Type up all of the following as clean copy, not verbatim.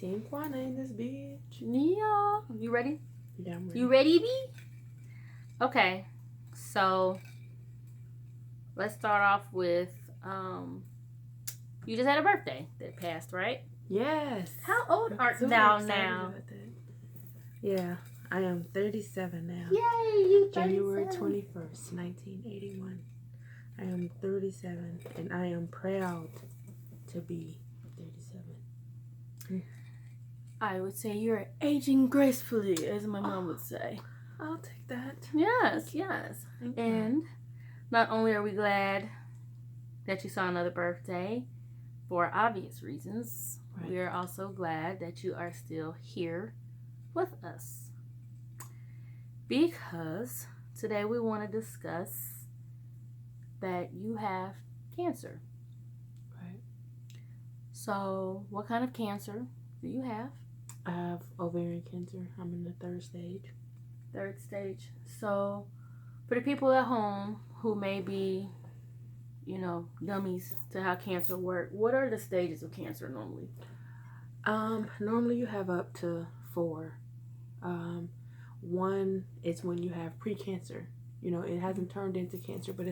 Team Quana in this bitch. Yeah. You ready? Yeah, I'm ready. You ready, B? Okay. So let's start off with you just had a birthday that passed, right? Yes. How old art Super thou excited now? about that. Yeah, I am 37 now. Yay, you 37. January 21st, 1981. I am 37, and I am proud to be 37. I would say you're aging gracefully, as my mom would say. I'll take that. Yes, yes. Thank you. And not only are we glad that you saw another birthday for obvious reasons, Right. we are also glad that you are still here with us. Because today we want to discuss that you have cancer. Right. So, what kind of cancer do you have? I have ovarian cancer. I'm in the third stage. Third stage. So, for the people at home who may be, dummies to how cancer works, what are the stages of cancer normally? Normally you have up to 4. One is when you have precancer. It hasn't turned into cancer, but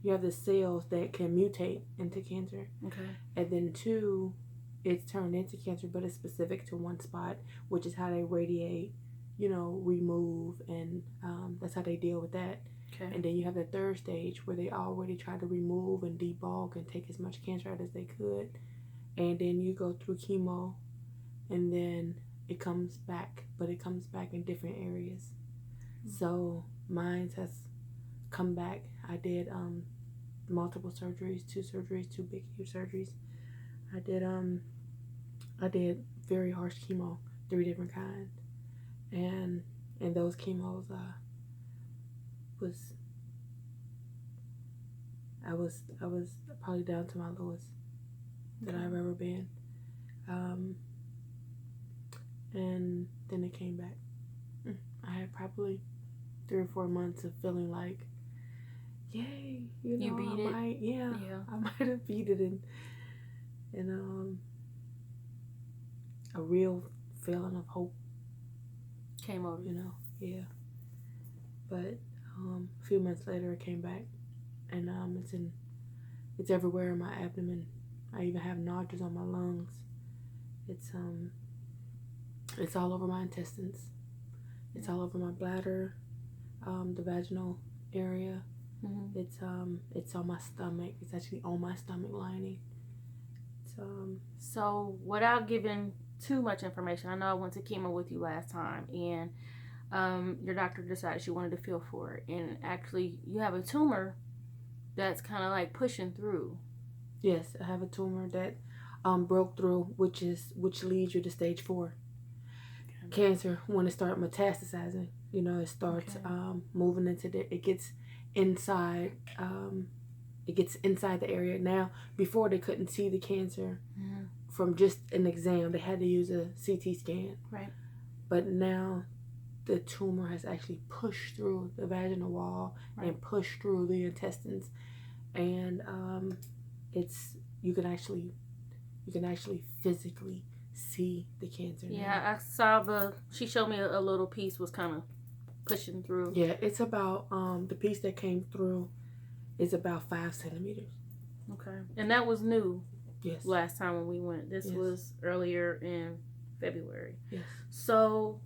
you have the cells that can mutate into cancer. Okay. And then 2, it's turned into cancer, but it's specific to one spot, which is how they radiate, remove, and that's how they deal with that. Okay. And then you have the third stage where they already try to remove and debulk and take as much cancer out as they could. And then you go through chemo, and then it comes back, but it comes back in different areas. So mine has come back. I did multiple surgeries, 2 big huge surgeries. I did very harsh chemo, 3 different kinds, and those chemos I was probably down to my lowest that I've ever been, and then it came back. I had probably 3 or 4 months of feeling like, yay, you beat it. I might have beat it, and a real feeling of hope came over. Yeah. But a few months later, it came back, and it's everywhere in my abdomen. I even have nodules on my lungs. It's all over my intestines. It's all over my bladder, the vaginal area. Mm-hmm. It's on my stomach. It's actually on my stomach lining. So without giving too much information, I know I went to chemo with you last time, and your doctor decided she wanted to feel for it, and actually you have a tumor that's kind of like pushing through. Yes, I have a tumor that broke through, which leads you to stage 4. Okay. Cancer, when it starts metastasizing, it starts moving into it gets inside. It gets inside the area. Now, before they couldn't see the cancer from just an exam. They had to use a CT scan. Right. But now the tumor has actually pushed through the vaginal wall and pushed through the intestines, and you can actually physically see the cancer. Yeah, now. I saw she showed me a little piece was kind of pushing through. Yeah, it's about the piece that came through is about 5 centimeters. Okay, and that was new. Yes. Last time when we went, this was earlier in February. Yes. So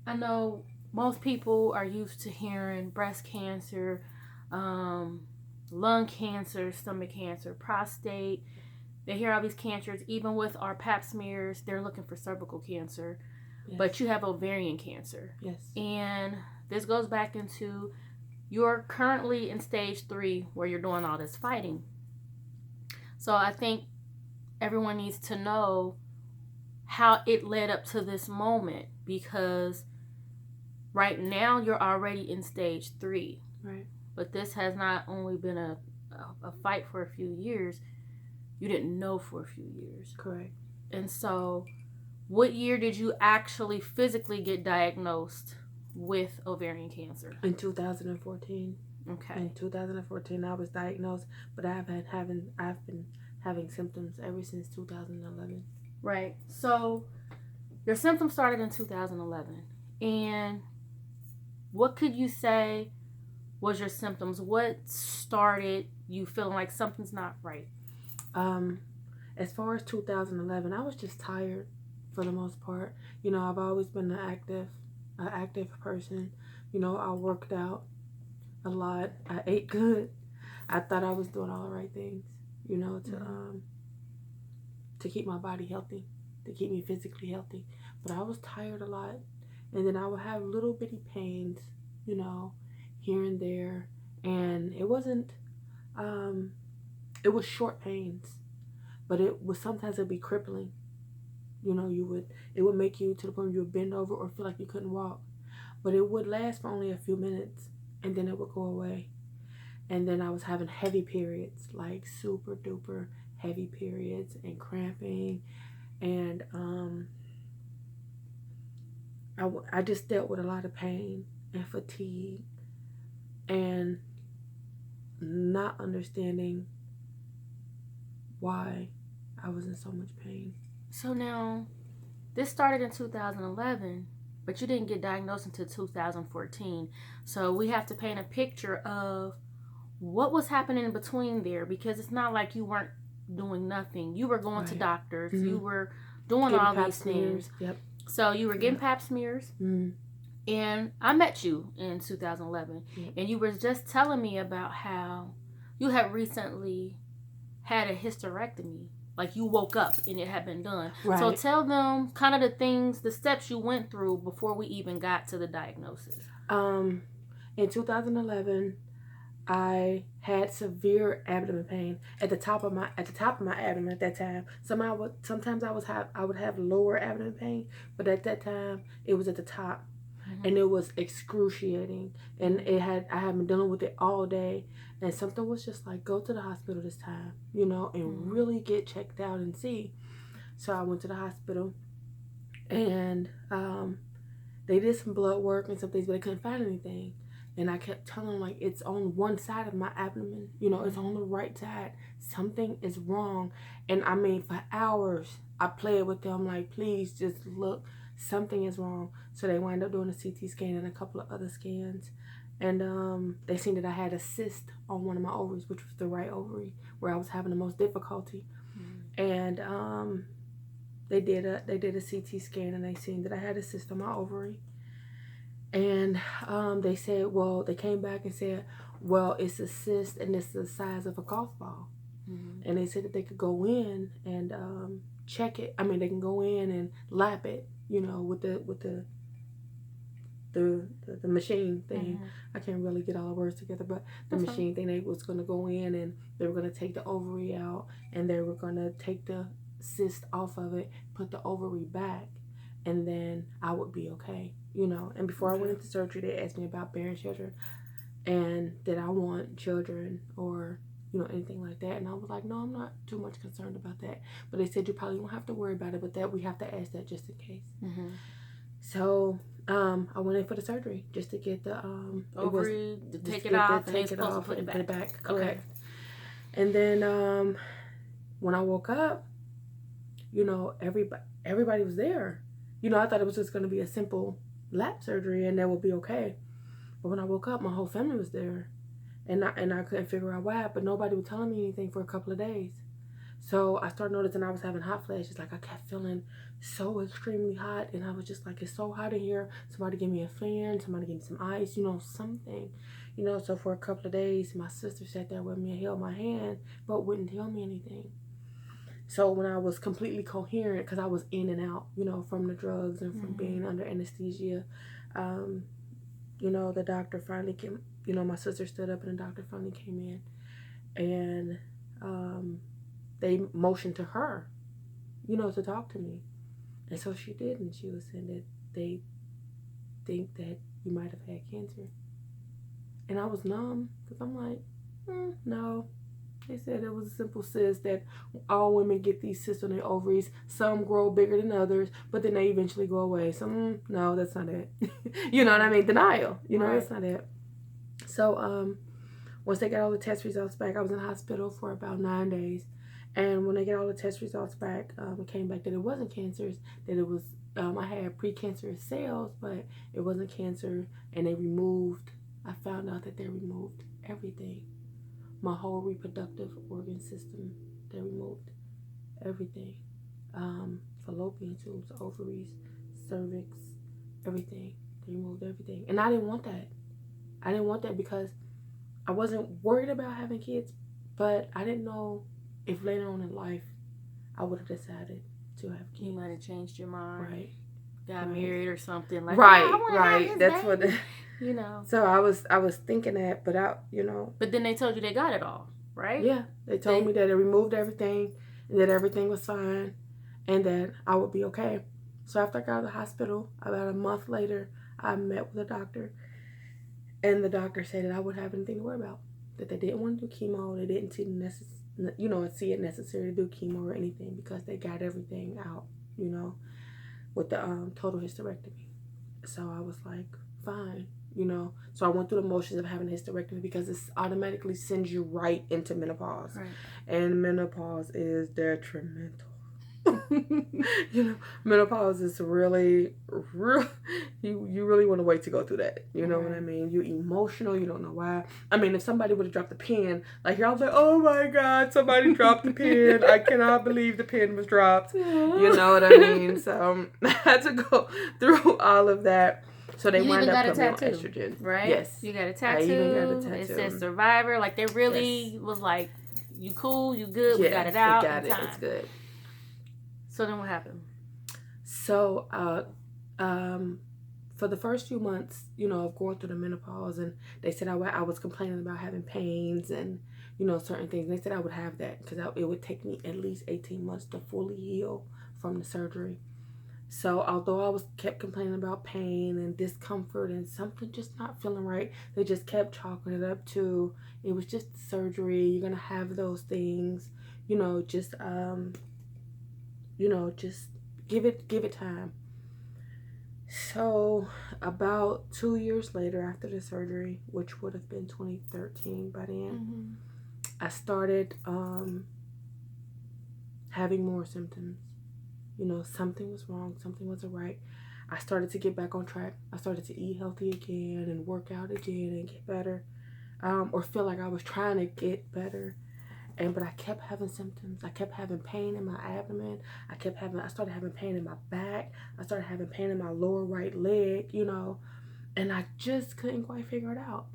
I know most people are used to hearing breast cancer, lung cancer, stomach cancer, prostate. They hear all these cancers. Even with our pap smears, they're looking for cervical cancer. Yes. But you have ovarian cancer. Yes. And this goes back into you're currently in stage 3 where you're doing all this fighting. So I think everyone needs to know how it led up to this moment, because right now you're already in stage 3. Right. But this has not only been a fight for a few years, you didn't know for a few years. Correct. And so what year did you actually physically get diagnosed with ovarian cancer? In 2014. Okay. In 2014 I was diagnosed, but I've been having symptoms ever since 2011. Right. So your symptoms started in 2011. And what could you say was your symptoms? What started you feeling like something's not right? As far as 2011, I was just tired for the most part. You know, I've always been an active person. You know, I worked out a lot. I ate good. I thought I was doing all the right things. You know, to keep my body healthy, to keep me physically healthy. But I was tired a lot, and then I would have little bitty pains. You know, here and there, and it wasn't. It was short pains, but it was sometimes it'd be crippling. You know, it would make you to the point you would bend over or feel like you couldn't walk. But it would last for only a few minutes, and then it would go away. And then I was having heavy periods, like super duper heavy periods, and cramping, and I just dealt with a lot of pain and fatigue, and not understanding why I was in so much pain. So now, this started in 2011, but you didn't get diagnosed until 2014. So we have to paint a picture of what was happening in between there, because it's not like you weren't doing nothing. You were going to doctors. Mm-hmm. You were doing getting all these things. Yep. So you were getting pap smears. Mm-hmm. And I met you in 2011. Yep. And you were just telling me about how you had recently had a hysterectomy. Like you woke up and it had been done. Right. So tell them kind of the steps you went through before we even got to the diagnosis. In 2011, I had severe abdomen pain at the top of my abdomen at that time. Sometimes I would have lower abdomen pain, but at that time it was at the top, and it was excruciating. And I had been dealing with it all day, and something was just like, go to the hospital this time, you know, and really get checked out and see. So I went to the hospital, and they did some blood work and some things, but they couldn't find anything. And I kept telling them, like, it's on one side of my abdomen. You know, it's on the right side. Something is wrong. And I mean, for hours, I played with them, like, please just look. Something is wrong. So they wound up doing a CT scan and a couple of other scans. And they seen that I had a cyst on one of my ovaries, which was the right ovary, where I was having the most difficulty. And they did a CT scan, and they seen that I had a cyst on my ovary. And they said, well, they came back and said, well, it's a cyst and it's the size of a golf ball. And they said that they could go in and check it. I mean, they can go in and lap it, you know, with the machine thing. I can't really get all the words together, but the machine thing, they was going to go in and they were going to take the ovary out, and they were going to take the cyst off of it, put the ovary back, and then I would be okay, you know. And before I went into surgery, they asked me about bearing children and did I want children or, you know, anything like that. And I was like, no, I'm not too much concerned about that. But they said you probably won't have to worry about it, but that we have to ask that just in case. So I went in for the surgery just to get the ovary, to take it off, and take it off and put it back. Correct. Okay. And then when I woke up, you know, everybody was there. You know, I thought it was just going to be a simple lap surgery and that would be okay. But when I woke up, my whole family was there. And I couldn't figure out why, but nobody was telling me anything for a couple of days. So I started noticing I was having hot flashes. Like, I kept feeling so extremely hot. And I was just like, it's so hot in here. Somebody give me a fan. Somebody give me some ice, you know, something. You know, so for a couple of days, my sister sat there with me and held my hand, but wouldn't tell me anything. So when I was completely coherent, because I was in and out, you know, from the drugs and from being under anesthesia, you know, the doctor finally came, you know, my sister stood up and the doctor finally came in, and they motioned to her, you know, to talk to me. And so she did, and she was saying that they think that you might have had cancer. And I was numb, because I'm like, no. They said it was a simple cyst, that all women get these cysts on their ovaries. Some grow bigger than others, but then they eventually go away. So, no, that's not it. You know what I mean? Denial. You know, right. That's not it. So, once they got all the test results back, I was in the hospital for about 9 days. And when they get all the test results back, it came back that it wasn't cancer, that it was, I had precancerous cells, but it wasn't cancer. And I found out that they removed everything. My whole reproductive organ system, they removed everything. Fallopian tubes, ovaries, cervix, everything. They removed everything. And I didn't want that. I didn't want that because I wasn't worried about having kids, but I didn't know if later on in life I would have decided to have kids. You might have changed your mind. Right. Got married or something. Like, Right. That's what you know. So I was thinking that, but But then they told you they got it all, right? Yeah. They told me that they removed everything and that everything was fine and that I would be okay. So after I got out of the hospital, about a month later, I met with a doctor. And the doctor said that I wouldn't have anything to worry about. That they didn't want to do chemo. They didn't see it necessary to do chemo or anything because they got everything out, with the total hysterectomy. So I was like, fine, So I went through the motions of having a hysterectomy because it automatically sends you right into menopause. Right. And menopause is detrimental. Menopause is really you really want to wait to go through that. You know what I mean? You're emotional. You don't know why. I mean, if somebody would have dropped the pen, like here I was like, oh my God, somebody dropped the pen. I cannot believe the pen was dropped. You know what I mean? So I had to go through all of that. So they wound up putting me on estrogen. Right? Yes. You got a tattoo. I even got a tattoo. It says survivor. Like they really was like, you cool, you good, we got it out. We got it. It's good. So then what happened? So, for the first few months, of going through the menopause, and they said I was complaining about having pains and, certain things. And they said I would have that because it would take me at least 18 months to fully heal from the surgery. So, although I kept complaining about pain and discomfort and something just not feeling right, they just kept chalking it up to it was just surgery. You're gonna have those things, just give it time. So about 2 years later after the surgery, which would have been 2013 by then, I started having more symptoms. Something was wrong, something wasn't right. I started to get back on track. I started to eat healthy again and work out again and get better, or feel like I was trying to get better. But I kept having symptoms. I kept having pain in my abdomen. I started having pain in my back. I started having pain in my lower right leg, and I just couldn't quite figure it out.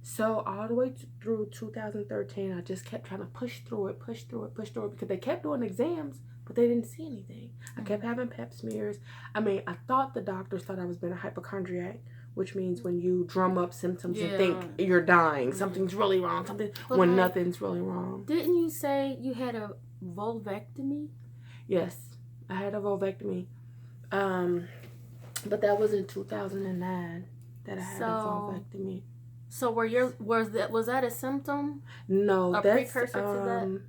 So all the way through 2013, I just kept trying to push through it, because they kept doing exams, but they didn't see anything. I kept having pap smears. I mean, I thought the doctors thought I was being a hypochondriac, which means when you drum up symptoms and think you're dying, something's really wrong, when nothing's really wrong. Didn't you say you had a vulvectomy? Yes, I had a vulvectomy. But that was in 2009 that I had a vulvectomy. So was that a symptom? No, that's precursor to that?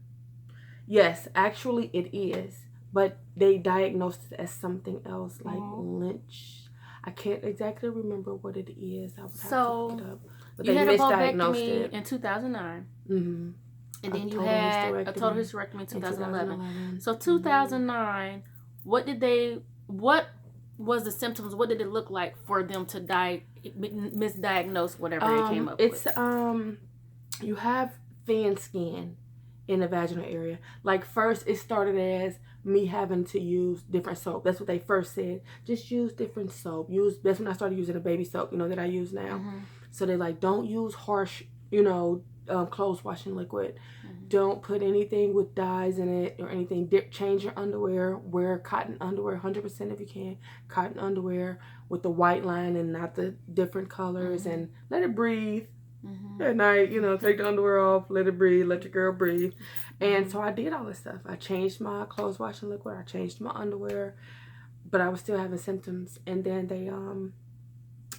Yes, actually it is. But they diagnosed it as something else, like Lynch. I can't exactly remember what it is. I would have to look it up. But you they had a misdiagnosed vulvectomy it in 2009. Mm-hmm. And then you had a total hysterectomy in 2011. So 2009, what was the symptoms? What did it look like for them to misdiagnose whatever they came up with? You have thin skin in the vaginal area. Like first it started as me having to use different soap. That's what they first said. Just use different soap. That's when I started using a baby soap, that I use now. So they're like, don't use harsh, clothes washing liquid. Don't put anything with dyes in it or anything. Change your underwear. Wear cotton underwear 100% if you can. Cotton underwear with the white line and not the different colors, and let it breathe. At night, take the underwear off, let it breathe, let your girl breathe. And so I did all this stuff. I changed my clothes washing liquid, I changed my underwear, but I was still having symptoms. And then they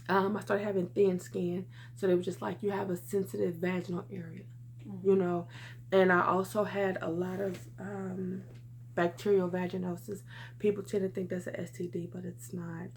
I started having thin skin, so they were just like, you have a sensitive vaginal area, And I also had a lot of bacterial vaginosis. People tend to think that's an STD, but it's not.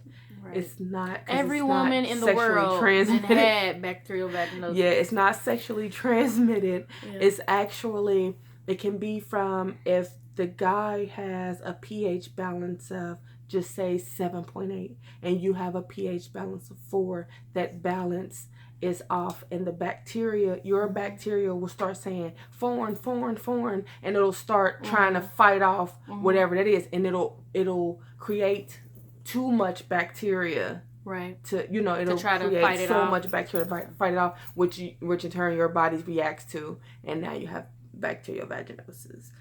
Right. It's not. Every woman in the world had bacterial vaginosis. Yeah, it's not sexually transmitted. Yeah. It's actually It can be from if the guy has a pH balance of just say 7.8 and you have a pH balance of 4, that balance is off, and the bacteria, your bacteria will start saying foreign, foreign, foreign, and it'll start trying to fight off whatever that is, and it'll create too much bacteria. Right. It'll try to create fight it so off. much bacteria to fight it off, which in turn your body reacts to, and now you have bacterial vaginosis.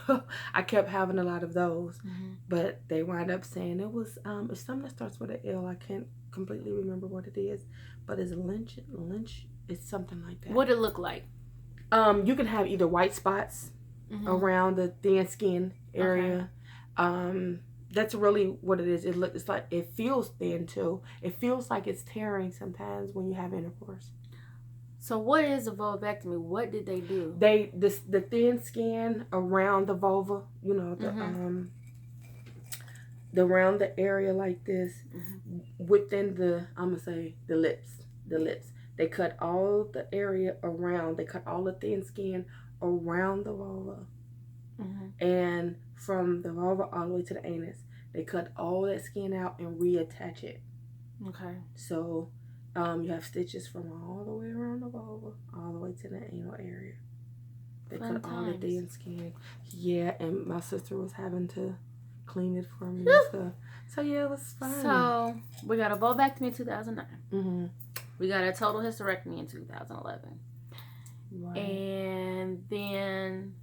So I kept having a lot of those, but they wind up saying it was it's something that starts with an L. I can't completely remember what it is, but it's Lynch. It's something like that. What it look like? You can have either white spots around the thin skin area. Okay. That's really what it is. It's like it feels thin too. It feels like it's tearing sometimes when you have intercourse. So what is a vulvectomy? What did they do? The thin skin around the vulva, the around the area like this, within the lips. They cut all the area around. They cut all the thin skin around the vulva, and from the vulva all the way to the anus. They cut all that skin out and reattach it. Okay. So, you have stitches from all the way around the vulva, all the way to the anal area. They cut all the thin skin. Yeah, and my sister was having to clean it for me and stuff. So yeah, it was fun. So we got a vulvectomy in 2009. We got a total hysterectomy in 2011. Right. And then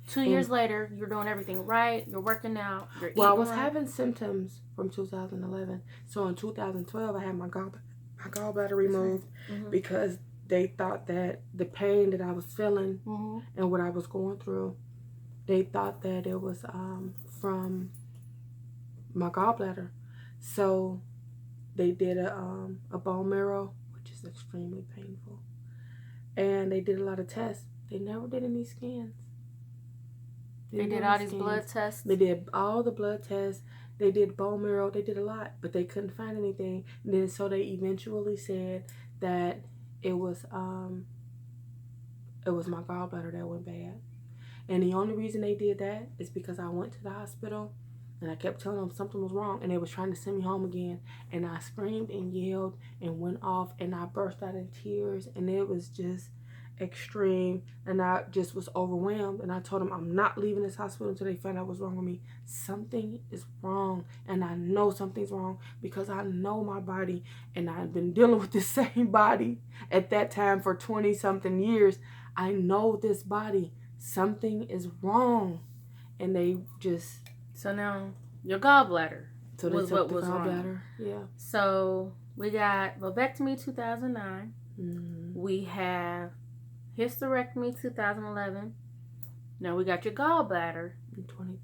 2 years later, you're doing everything right. You're working out. Well, I was having symptoms from 2011. So in 2012, I had my gallbladder removed because they thought that the pain that I was feeling and what I was going through, they thought that it was from my gallbladder. So they did a bone marrow, which is extremely painful. And they did a lot of tests. They never did any scans. They did all these blood tests? They did all the blood tests. They did bone marrow. They did a lot, but they couldn't find anything. And then so they eventually said that it was my gallbladder that went bad. And the only reason they did that is because I went to the hospital and I kept telling them something was wrong, and they was trying to send me home again. And I screamed and yelled and went off, and I burst out in tears, and it was just extreme, and I just was overwhelmed. And I told them I'm not leaving this hospital until they find out what's wrong with me. Something is wrong, and I know something's wrong because I know my body, and I've been dealing with the same body at that time for 20 something years. I know this body. Something is wrong. And they just... So now your gallbladder was what was gallbladder. wrong. Yeah. So we got vulvectomy 2009. We have hysterectomy 2011. Now we got your gallbladder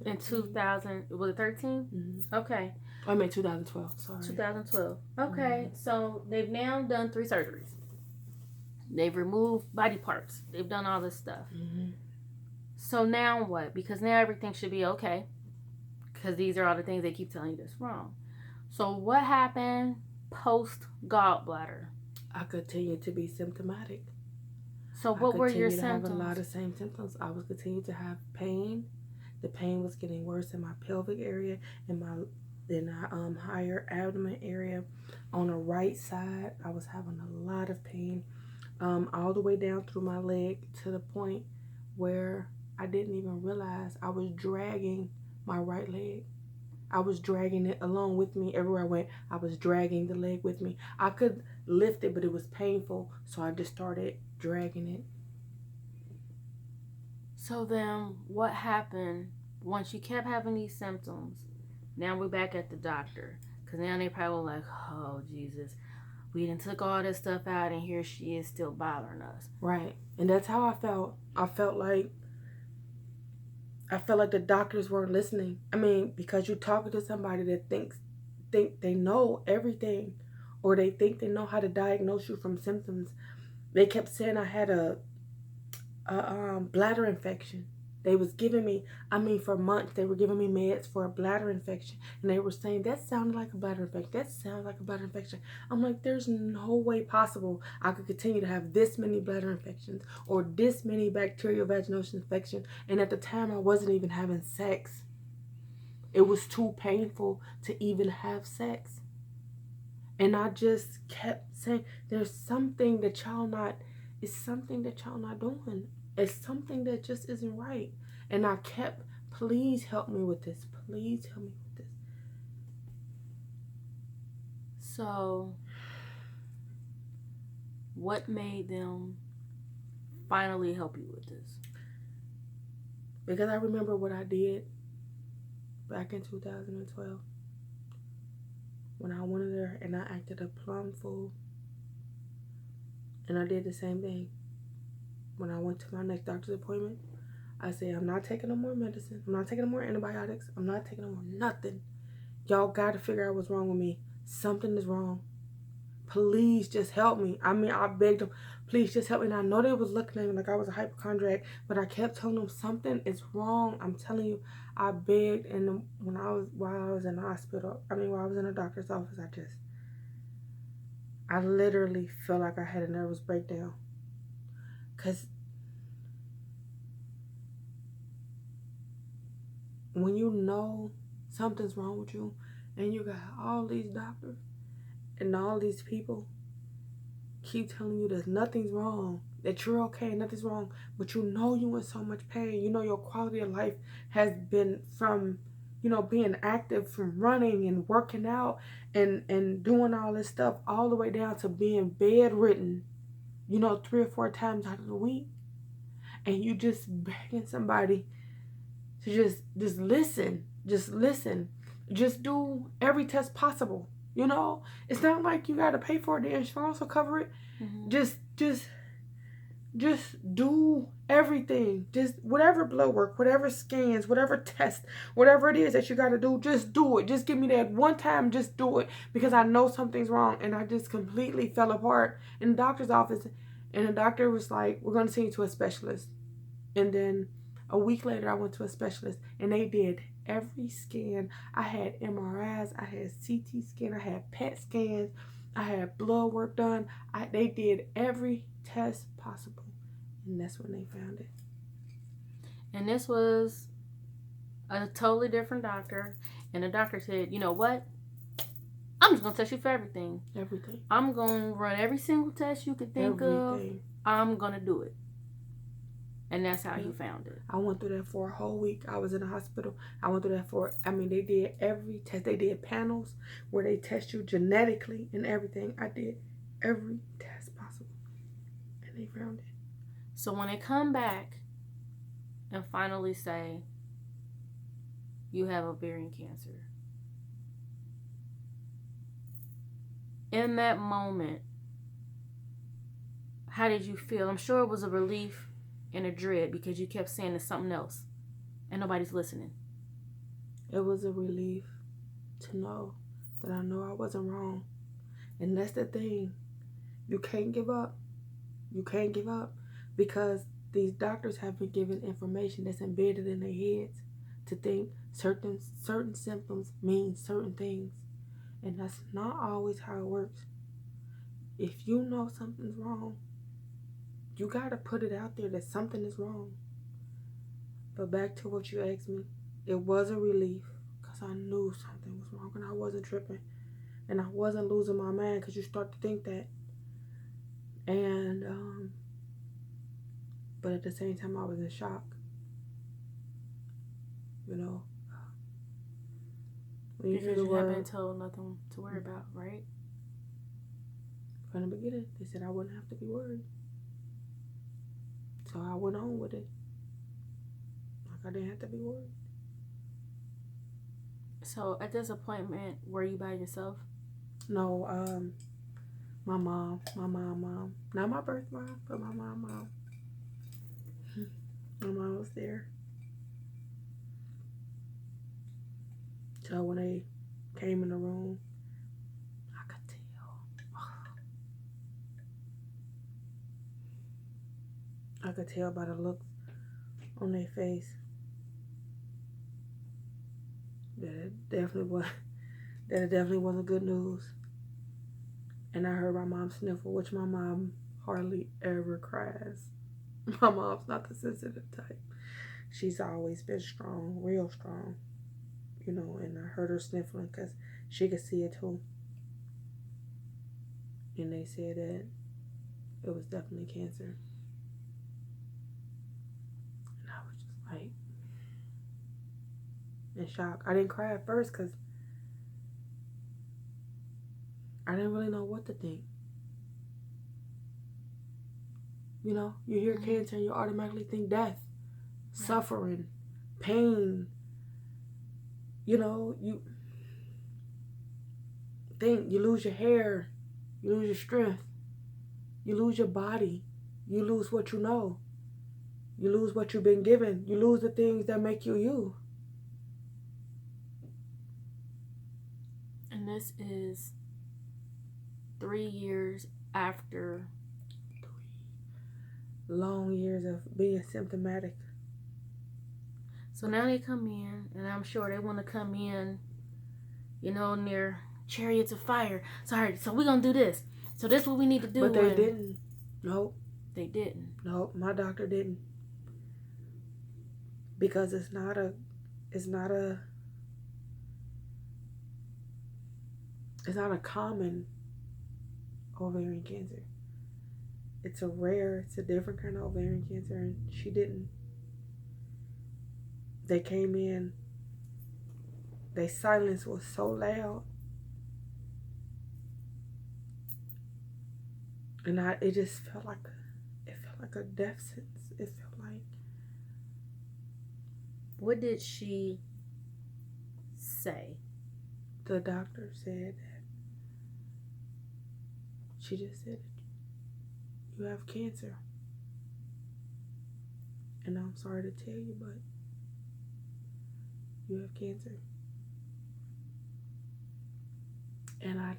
in 2000. Was it 13? Okay. I mean 2012. Sorry. 2012. Okay. So they've now done 3 surgeries. They've removed body parts. They've done all this stuff. So now what? Because now everything should be okay. Because these are all the things they keep telling you that's wrong. So what happened post gallbladder? I continued to be symptomatic. So what were your symptoms? I continued to have a lot of same symptoms. I was continuing to have pain. The pain was getting worse in my pelvic area and my higher abdomen area. On the right side, I was having a lot of pain, all the way down through my leg to the point where I didn't even realize I was dragging my right leg. I was dragging it along with me everywhere I went. I was dragging the leg with me. I could lift it, but it was painful, so I just started dragging it. So then what happened once you kept having these symptoms? Now we're back at the doctor, because now they probably like, oh Jesus, we done took all this stuff out and here she is still bothering us. Right. And that's how I felt. I felt like the doctors weren't listening. I mean, because you're talking to somebody that think they know everything, or they think they know how to diagnose you from symptoms. They kept saying I had a bladder infection. They was giving me, for months, they were giving me meds for a bladder infection. And they were saying, that sounded like a bladder infection. That sounds like a bladder infection. I'm like, there's no way possible I could continue to have this many bladder infections or this many bacterial vaginosis infections. And at the time, I wasn't even having sex. It was too painful to even have sex. And I just kept saying, there's something that y'all not, it's something that y'all not doing. It's something that just isn't right. And I kept, please help me with this. Please help me with this. So, what made them finally help you with this? Because I remember what I did back in 2012. When I went in there and I acted a plum fool. And I did the same thing. When I went to my next doctor's appointment, I said, I'm not taking no more medicine. I'm not taking no more antibiotics. I'm not taking no more nothing. Y'all got to figure out what's wrong with me. Something is wrong. Please just help me. I begged them, please just help me. And I know they was looking at me like I was a hypochondriac, but I kept telling them something is wrong. I'm telling you, I begged. And while I was in the hospital, while I was in the doctor's office, I literally felt like I had a nervous breakdown. Because when you know something's wrong with you and you got all these doctors and all these people keep telling you that nothing's wrong, that you're okay, nothing's wrong, but you know you in so much pain. You know your quality of life has been from, being active, from running and working out and doing all this stuff, all the way down to being bedridden, 3 or 4 times out of the week. And you just begging somebody to just listen. Just do every test possible. It's not like you got to pay for it. The insurance will cover it. Mm-hmm. Just do everything. Just whatever blood work, whatever scans, whatever test, whatever it is that you got to do, just do it. Just give me that one time, just do it, because I know something's wrong. And I just completely fell apart in the doctor's office. And the doctor was like, we're going to send you to a specialist. And then a week later, I went to a specialist and they did every scan. I had MRIs, I had CT scan, I had PET scans, I had blood work done. They did every test possible. And that's when they found it. And this was a totally different doctor. And the doctor said, you know what? I'm just going to test you for everything. Everything. I'm going to run every single test you could think of. I'm going to do it. And that's how he found it. I went through that for a whole week. I was in the hospital. I went through that they did every test. They did panels where they test you genetically and everything. I did every test possible. And they found it. So when they come back and finally say, you have ovarian cancer, in that moment, how did you feel? I'm sure it was a relief and a dread, because you kept saying it's something else and nobody's listening. It was a relief to know that I know I wasn't wrong. And that's the thing. You can't give up. You can't give up, because these doctors have been given information that's embedded in their heads to think certain symptoms mean certain things. And that's not always how it works. If you know something's wrong, you gotta put it out there that something is wrong. But back to what you asked me, it was a relief, because I knew something was wrong and I wasn't tripping. And I wasn't losing my mind, because you start to think that. And, but at the same time, I was in shock. When you because you haven't been told nothing to worry about, right? From the beginning, they said I wouldn't have to be worried. So I went on with it. Like I didn't have to be worried. So at this appointment, were you by yourself? No, my mom. Not my birth mom, but my mom. My mom was there. So when they came in the room, I could tell. I could tell by the looks on their face. That it definitely wasn't good news. And I heard my mom sniffle, which my mom hardly ever cries. My mom's not the sensitive type. She's always been strong, real strong, and I heard her sniffling because she could see it too. And they said that it was definitely cancer. And I was just like, in shock. I didn't cry at first because I didn't really know what to think. You hear cancer and you automatically think death, suffering, pain. You think you lose your hair, you lose your strength, you lose your body, you lose what you know, you lose what you've been given, you lose the things that make you you. And this is 3 years after. 3 long years of being symptomatic. So now they come in, and I'm sure they want to come in, near chariots of fire. Sorry, so we're going to do this. So this is what we need to do. But they didn't. Nope. They didn't. Nope, my doctor didn't. Because it's not a common ovarian cancer. It's a different kind of ovarian cancer, and she didn't. They came in, their silence was so loud. And it just felt like a death sentence. It felt like. What did she say? The doctor said that. She just said, you have cancer. And I'm sorry to tell you, but you have cancer. And I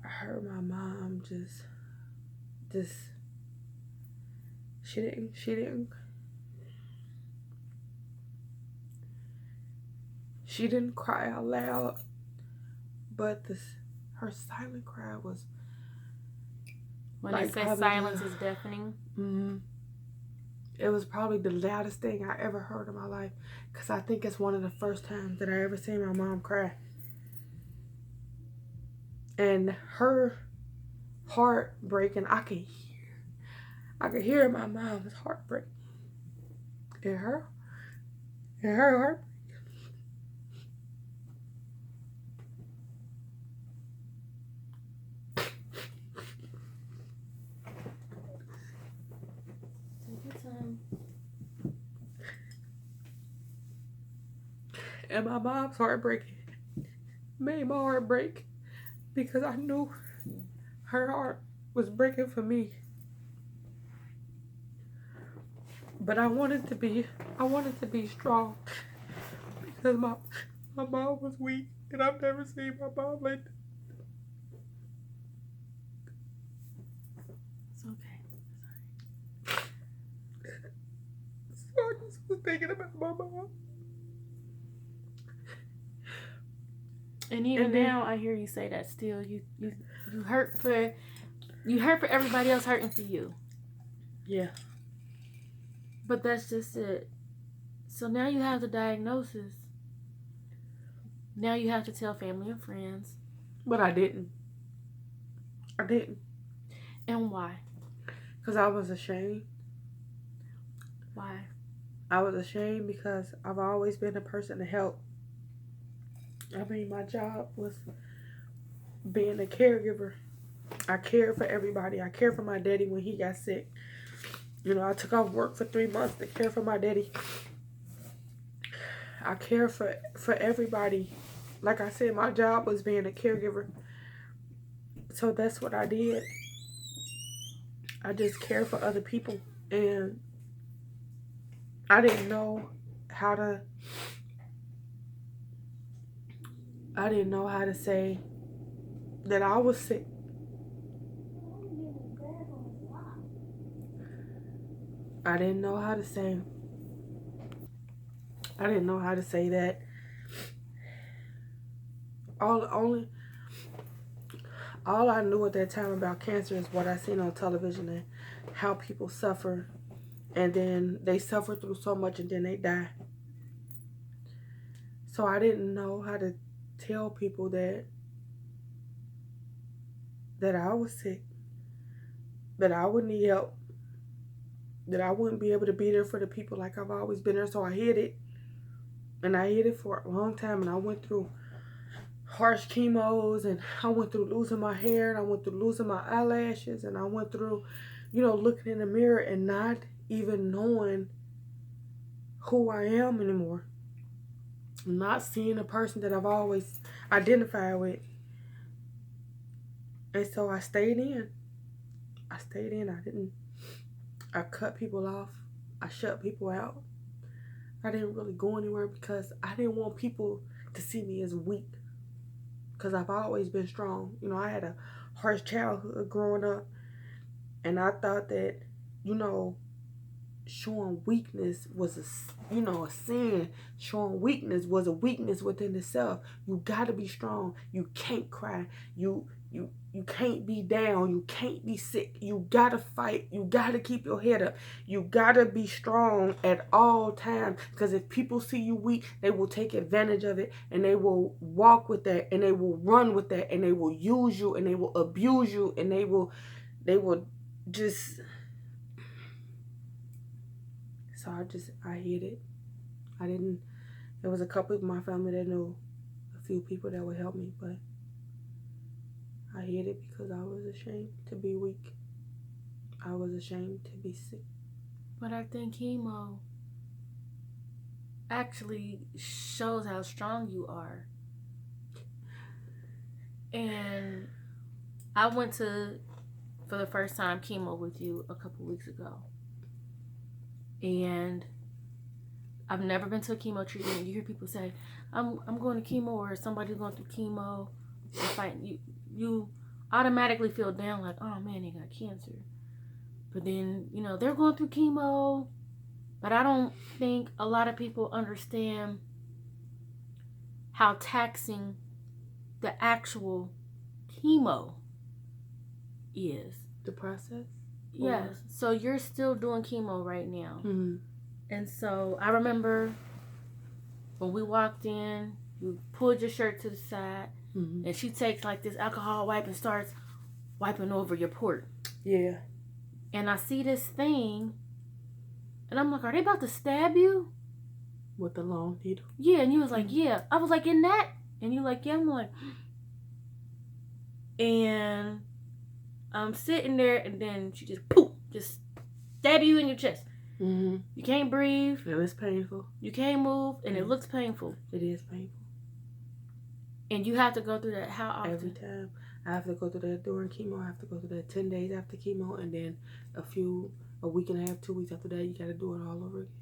heard my mom she didn't cry out loud, but her silent cry was. When they say silence is deafening? Mm-hmm. It was probably the loudest thing I ever heard in my life, because I think it's one of the first times that I ever seen my mom cry. And her heart breaking, I could hear my mom's heart break. And her heart. And my mom's heartbreak made my heart break, because I knew her heart was breaking for me. But I wanted to be strong, because my mom was weak, and I've never seen my mom like that. It's okay. So I just was thinking about my mom. And even now, I hear you say that still. You hurt for everybody else hurting for you. Yeah. But that's just it. So now you have the diagnosis. Now you have to tell family and friends. But I didn't. And why? Because I was ashamed. Why? I was ashamed because I've always been a person to help. I mean, my job was being a caregiver. I cared for everybody. I cared for my daddy when he got sick. I took off work for 3 months to care for my daddy. I care for everybody. Like I said, my job was being a caregiver. So that's what I did. I just cared for other people. And I didn't know how to say that I was sick. I didn't know how to say. I didn't know how to say that. All I knew at that time about cancer is what I seen on television and how people suffer, and then they suffer through so much and then they die. So I didn't know how to tell people that I was sick, that I would need help, that I wouldn't be able to be there for the people like I've always been there. So I hid it, and I hid it for a long time, and I went through harsh chemos, and I went through losing my hair, and I went through losing my eyelashes, and I went through, looking in the mirror and not even knowing who I am anymore. Not seeing the person that I've always identified with. And so I stayed in. I cut people off. I shut people out. I didn't really go anywhere because I didn't want people to see me as weak. Because I've always been strong. I had a harsh childhood growing up. And I thought that, showing weakness was a sin. Showing weakness was a weakness within itself. You got to be strong. You can't cry. You can't be down. You can't be sick. You got to fight. You got to keep your head up. You got to be strong at all times, because if people see you weak, they will take advantage of it, and they will walk with that, and they will run with that, and they will use you, and they will abuse you, and they will just... So I hid it. There was a couple of my family that knew, a few people that would help me, but I hid it because I was ashamed to be weak. I was ashamed to be sick. But I think chemo actually shows how strong you are. And I went for the first time, chemo with you a couple weeks ago. And I've never been to a chemo treatment. You hear people say, I'm going to chemo, or somebody's going through chemo. You automatically feel down, like, oh man, they got cancer. But then, they're going through chemo. But I don't think a lot of people understand how taxing the actual chemo is. The process? Yes. So you're still doing chemo right now. Mm-hmm. And so I remember when we walked in, you pulled your shirt to the side, mm-hmm. and she takes like this alcohol wipe and starts wiping over your port. Yeah. And I see this thing, and I'm like, are they about to stab you? With the long needle? Yeah. And you was like, yeah. I was like, in that? And you like, yeah. I'm like, and I'm sitting there, and then she just poof, just stab you in your chest. Mm-hmm. You can't breathe. It was painful. You can't move, and it looks painful. It is painful. And you have to go through that how often? Every time. I have to go through that during chemo. I have to go through that 10 days after chemo, and then a week and a half, 2 weeks after that, you got to do it all over again.